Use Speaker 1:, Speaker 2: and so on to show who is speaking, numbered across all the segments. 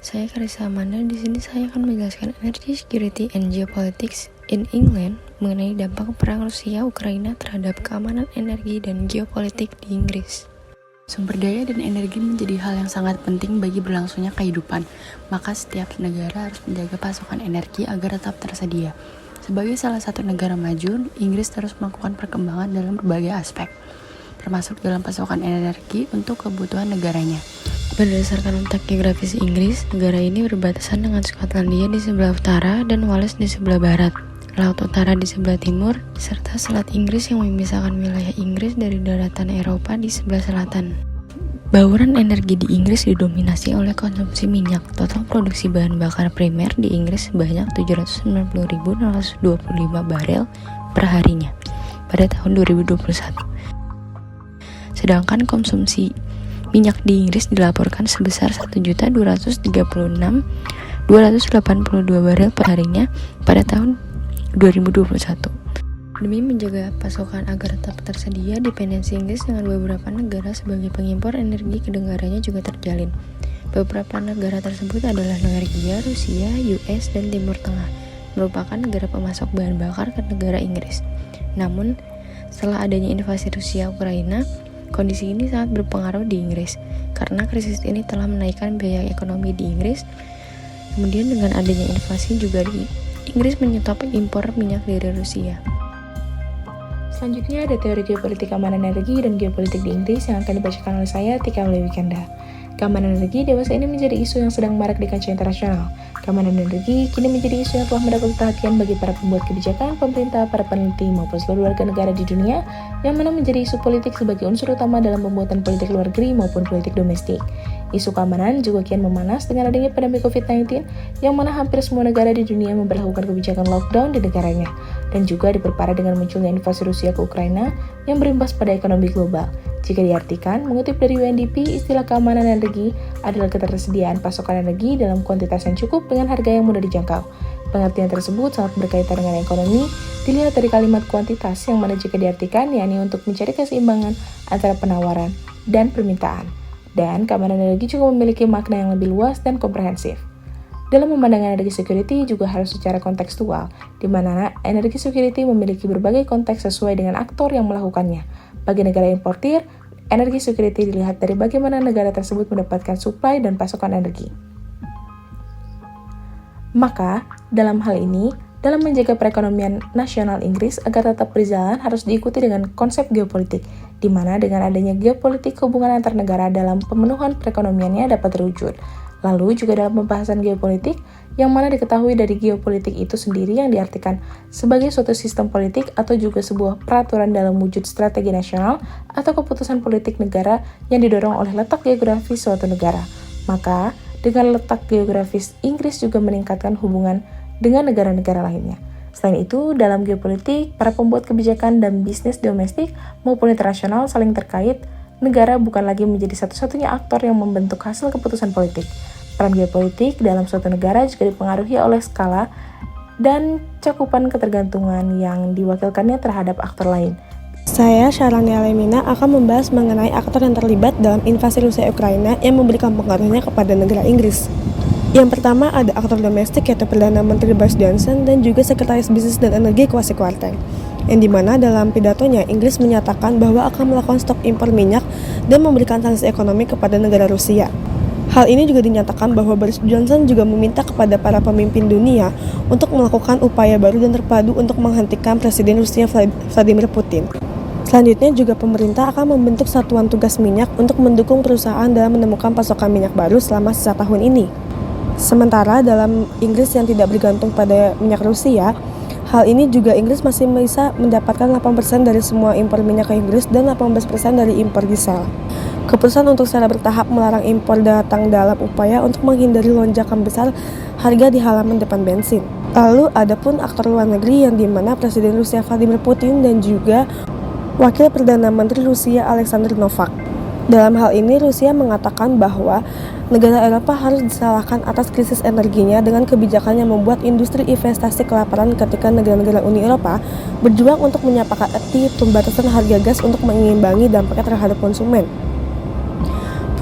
Speaker 1: Saya Karissa Amanda. Di sini saya akan menjelaskan energy security and geopolitics in England mengenai dampak perang Rusia-Ukraina terhadap keamanan energi dan geopolitik di Inggris.
Speaker 2: Sumber daya dan energi menjadi hal yang sangat penting bagi berlangsungnya kehidupan, maka setiap negara harus menjaga pasokan energi agar tetap tersedia. Sebagai salah satu negara maju, Inggris terus melakukan perkembangan dalam berbagai aspek, termasuk dalam pasokan energi untuk kebutuhan negaranya.
Speaker 1: Berdasarkan letak geografis Inggris, negara ini berbatasan dengan Skotlandia di sebelah utara dan Wales di sebelah barat, Laut Utara di sebelah timur, serta Selat Inggris yang memisahkan wilayah Inggris dari daratan Eropa di sebelah selatan. Bauran energi di Inggris didominasi oleh konsumsi minyak. Total produksi bahan bakar primer di Inggris sebanyak 790.625 barel per harinya pada tahun 2021. Sedangkan konsumsi minyak di Inggris dilaporkan sebesar 1.236.282 barel per harinya pada tahun 2021. Demi menjaga pasokan agar tetap tersedia, dependensi Inggris dengan beberapa negara sebagai pengimpor energi ke negaranya juga terjalin. Beberapa negara tersebut adalah Norwegia, Rusia, US, dan Timur Tengah, merupakan negara pemasok bahan bakar ke negara Inggris. Namun, setelah adanya invasi Rusia-Ukraina, kondisi ini sangat berpengaruh di Inggris, karena krisis ini telah menaikkan biaya ekonomi di Inggris. Kemudian dengan adanya invasi juga di Inggris menyetop impor minyak dari Rusia.
Speaker 3: Selanjutnya ada teori geopolitik keamanan energi dan geopolitik di Inggris yang akan dibacakan oleh saya, Tika Wikanda. Keamanan energi dewasa ini menjadi isu yang sedang marak di kancah internasional. Keamanan energi kini menjadi isu yang telah mendapat perhatian bagi para pembuat kebijakan, pemerintah, para peneliti, maupun seluruh warga negara di dunia, yang mana menjadi isu politik sebagai unsur utama dalam pembuatan politik luar negeri maupun politik domestik. Isu keamanan juga kian memanas dengan adanya pandemi COVID-19, yang mana hampir semua negara di dunia memberlakukan kebijakan lockdown di negaranya, dan juga diperparah dengan munculnya invasi Rusia ke Ukraina yang berimbas pada ekonomi global. Jika diartikan, mengutip dari UNDP, istilah keamanan energi adalah ketersediaan pasokan energi dalam kuantitas yang cukup dengan harga yang mudah dijangkau. Pengertian tersebut sangat berkaitan dengan ekonomi, dilihat dari kalimat kuantitas yang mana jika diartikan yakni untuk mencari keseimbangan antara penawaran dan permintaan. Dan keamanan energi juga memiliki makna yang lebih luas dan komprehensif. Dalam memandang energi security juga harus secara kontekstual, di mana energi security memiliki berbagai konteks sesuai dengan aktor yang melakukannya. Bagi negara importir, energi security dilihat dari bagaimana negara tersebut mendapatkan suplai dan pasokan energi. Maka, dalam hal ini, dalam menjaga perekonomian nasional Inggris agar tetap berjalan harus diikuti dengan konsep geopolitik, di mana dengan adanya geopolitik hubungan antar negara dalam pemenuhan perekonomiannya dapat terwujud. Lalu juga dalam pembahasan geopolitik, yang mana diketahui dari geopolitik itu sendiri yang diartikan sebagai suatu sistem politik atau juga sebuah peraturan dalam wujud strategi nasional atau keputusan politik negara yang didorong oleh letak geografis suatu negara. Maka, dengan letak geografis, Inggris juga meningkatkan hubungan dengan negara-negara lainnya. Selain itu, dalam geopolitik, para pembuat kebijakan dan bisnis domestik maupun internasional saling terkait. Negara bukan lagi menjadi satu-satunya aktor yang membentuk hasil keputusan politik. Peran geopolitik dalam suatu negara juga dipengaruhi oleh skala dan cakupan ketergantungan yang diwakilkannya terhadap aktor lain.
Speaker 4: Saya, Syarani Alemina, akan membahas mengenai aktor yang terlibat dalam invasi Rusia-Ukraina yang memberikan pengaruhnya kepada negara Inggris. Yang pertama ada aktor domestik yaitu Perdana Menteri Boris Johnson dan juga Sekretaris Bisnis dan Energi Kwasi Kwarteng, yang dimana dalam pidatonya Inggris menyatakan bahwa akan melakukan stop impor minyak dan memberikan sanksi ekonomi kepada negara Rusia. Hal ini juga dinyatakan bahwa Boris Johnson juga meminta kepada para pemimpin dunia untuk melakukan upaya baru dan terpadu untuk menghentikan Presiden Rusia Vladimir Putin. Selanjutnya juga pemerintah akan membentuk satuan tugas minyak untuk mendukung perusahaan dalam menemukan pasokan minyak baru selama sisa tahun ini. Sementara dalam Inggris yang tidak bergantung pada minyak Rusia, hal ini juga Inggris masih bisa mendapatkan 8% dari semua impor minyak ke Inggris dan 18% dari impor diesel. Keputusan untuk secara bertahap melarang impor datang dalam upaya untuk menghindari lonjakan besar harga di halaman depan bensin. Lalu ada pun aktor luar negeri yang dimana Presiden Rusia Vladimir Putin dan juga Wakil Perdana Menteri Rusia Alexander Novak. Dalam hal ini Rusia mengatakan bahwa negara Eropa harus disalahkan atas krisis energinya dengan kebijakan yang membuat industri investasi kelaparan ketika negara-negara Uni Eropa berjuang untuk menyepakati pembatasan harga gas untuk mengimbangi dampaknya terhadap konsumen.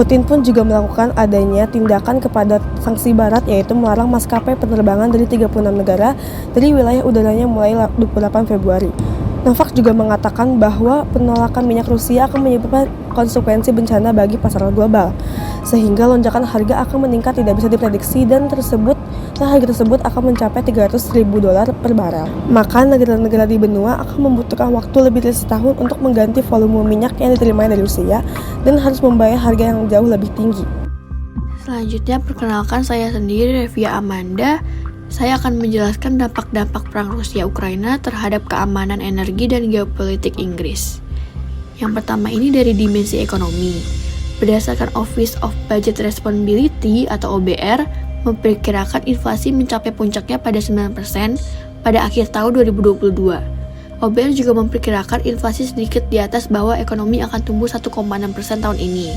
Speaker 4: Putin pun juga melakukan adanya tindakan kepada sanksi barat, yaitu melarang maskapai penerbangan dari 36 negara dari wilayah udaranya mulai 28 Februari. Novak juga mengatakan bahwa penolakan minyak Rusia akan menyebabkan konsekuensi bencana bagi pasar global, sehingga lonjakan harga akan meningkat tidak bisa diprediksi dan harga tersebut akan mencapai $300.000 per barel. Maka negara-negara di benua akan membutuhkan waktu lebih dari setahun untuk mengganti volume minyak yang diterima dari Rusia dan harus membayar harga yang jauh lebih tinggi.
Speaker 2: Selanjutnya, perkenalkan saya sendiri, Revia Amanda. Saya akan menjelaskan dampak-dampak perang Rusia-Ukraina terhadap keamanan energi dan geopolitik Inggris. Yang pertama ini dari dimensi ekonomi. Berdasarkan Office of Budget Responsibility atau OBR, memperkirakan inflasi mencapai puncaknya pada 9% pada akhir tahun 2022. OBR juga memperkirakan inflasi sedikit di atas bahwa ekonomi akan tumbuh 1,6% tahun ini.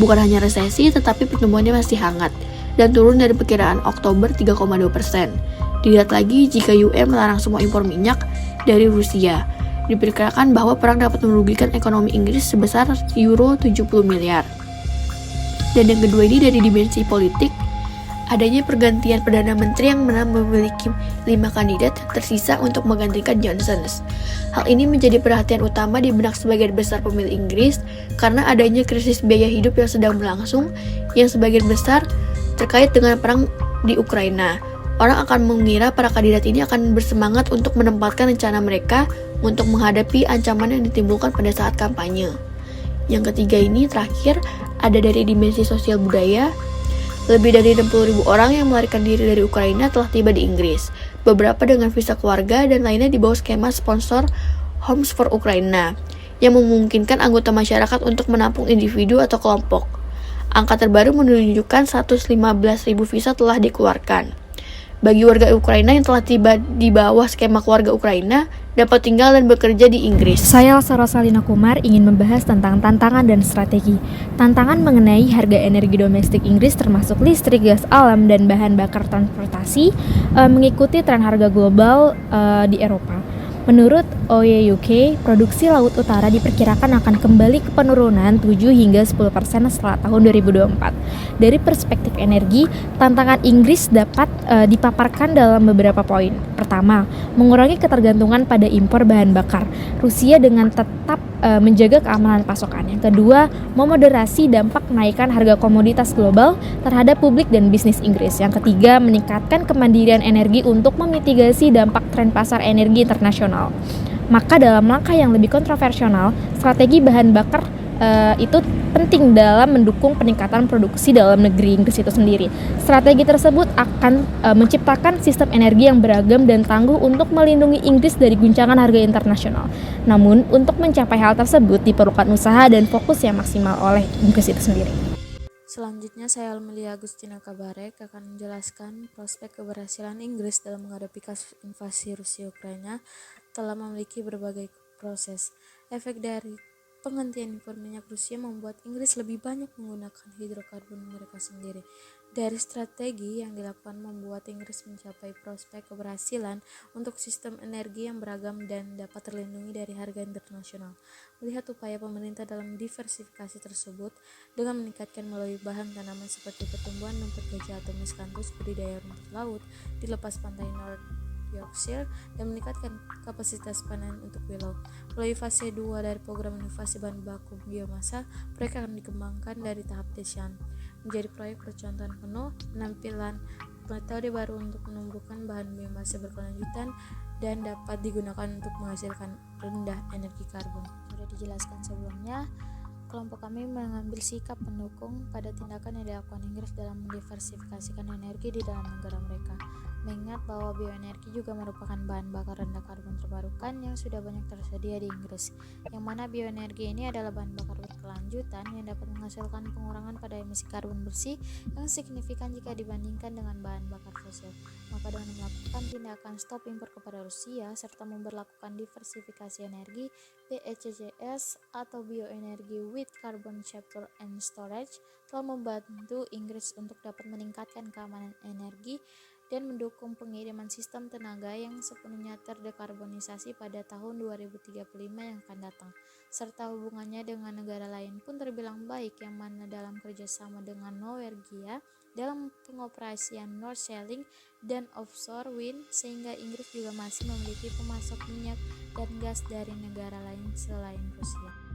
Speaker 2: Bukan hanya resesi, tetapi pertumbuhannya masih hangat dan turun dari perkiraan Oktober 3,2%. Dilihat lagi jika UE melarang semua impor minyak dari Rusia. Diperkirakan bahwa perang dapat merugikan ekonomi Inggris sebesar euro 70 miliar. Dan yang kedua ini dari dimensi politik, adanya pergantian Perdana Menteri yang memiliki 5 kandidat tersisa untuk menggantikan Johnson. Hal ini menjadi perhatian utama di benak sebagian besar pemilih Inggris karena adanya krisis biaya hidup yang sedang berlangsung yang sebagian besar terkait dengan perang di Ukraina. Orang akan mengira para kandidat ini akan bersemangat untuk menempatkan rencana mereka untuk menghadapi ancaman yang ditimbulkan pada saat kampanye. Yang ketiga ini terakhir ada dari dimensi sosial budaya. Lebih dari 60.000 orang yang melarikan diri dari Ukraina telah tiba di Inggris. Beberapa dengan visa keluarga dan lainnya di bawah skema sponsor Homes for Ukraine yang memungkinkan anggota masyarakat untuk menampung individu atau kelompok. Angka terbaru menunjukkan 115.000 visa telah dikeluarkan. Bagi warga Ukraina yang telah tiba di bawah skema keluarga Ukraina, dapat tinggal dan bekerja di Inggris.
Speaker 5: Saya Elsa Rosalina Kumar ingin membahas tentang tantangan dan strategi. Tantangan mengenai harga energi domestik Inggris termasuk listrik, gas alam, dan bahan bakar transportasi mengikuti tren harga global di Eropa. Menurut OYUK, produksi laut utara diperkirakan akan kembali ke penurunan 7 hingga 10% setelah tahun 2024. Dari perspektif energi, tantangan Inggris dapat dipaparkan dalam beberapa poin. Pertama, mengurangi ketergantungan pada impor bahan bakar Rusia dengan tetap menjaga keamanan pasokan. Yang kedua, memoderasi dampak kenaikan harga komoditas global terhadap publik dan bisnis Inggris. Yang ketiga, meningkatkan kemandirian energi untuk memitigasi dampak tren pasar energi internasional. Maka dalam langkah yang lebih kontroversial, strategi bahan bakar itu penting dalam mendukung peningkatan produksi dalam negeri Inggris itu sendiri. Strategi tersebut akan menciptakan sistem energi yang beragam dan tangguh untuk melindungi Inggris dari guncangan harga internasional. Namun, untuk mencapai hal tersebut diperlukan usaha dan fokus yang maksimal oleh Inggris itu sendiri.
Speaker 6: Selanjutnya, saya Almelia Agustina Kabarek akan menjelaskan prospek keberhasilan Inggris dalam menghadapi kasus invasi Rusia-Ukraina telah memiliki berbagai proses. Efek dari penghentian impor minyak Rusia membuat Inggris lebih banyak menggunakan hidrokarbon mereka sendiri. Dari strategi yang dilakukan membuat Inggris mencapai prospek keberhasilan untuk sistem energi yang beragam dan dapat terlindungi dari harga internasional. Melihat upaya pemerintah dalam diversifikasi tersebut dengan meningkatkan melalui bahan tanaman seperti pertumbuhan rumput gajah atau miscanthus, budidaya rumput laut di lepas pantai North Yorkshire, dan meningkatkan kapasitas panen untuk willow. Melalui fase 2 dari program inovasi bahan baku biomasa, proyek akan dikembangkan dari tahap desain menjadi proyek percontohan penuh, penampilan metode baru untuk menumbuhkan bahan biomasa berkelanjutan dan dapat digunakan untuk menghasilkan rendah energi karbon. Sudah dijelaskan sebelumnya, kelompok kami mengambil sikap pendukung pada tindakan yang dilakukan Inggris dalam mendiversifikasikan energi di dalam negara mereka. Mengingat bahwa bioenergi juga merupakan bahan bakar rendah karbon terbarukan yang sudah banyak tersedia di Inggris, yang mana bioenergi ini adalah bahan bakar berkelanjutan yang dapat menghasilkan pengurangan pada emisi karbon bersih yang signifikan jika dibandingkan dengan bahan bakar fosil. Maka dengan melakukan tindakan stop impor kepada Rusia serta memberlakukan diversifikasi energi BECCS atau bioenergi with carbon capture and storage telah membantu Inggris untuk dapat meningkatkan keamanan energi dan mendukung pengiriman sistem tenaga yang sepenuhnya terdekarbonisasi pada tahun 2035 yang akan datang, serta hubungannya dengan negara lain pun terbilang baik, yang mana dalam kerjasama dengan Norwegia dalam pengoperasian North Sea Link dan offshore wind, sehingga Inggris juga masih memiliki pemasok minyak dan gas dari negara lain selain Rusia.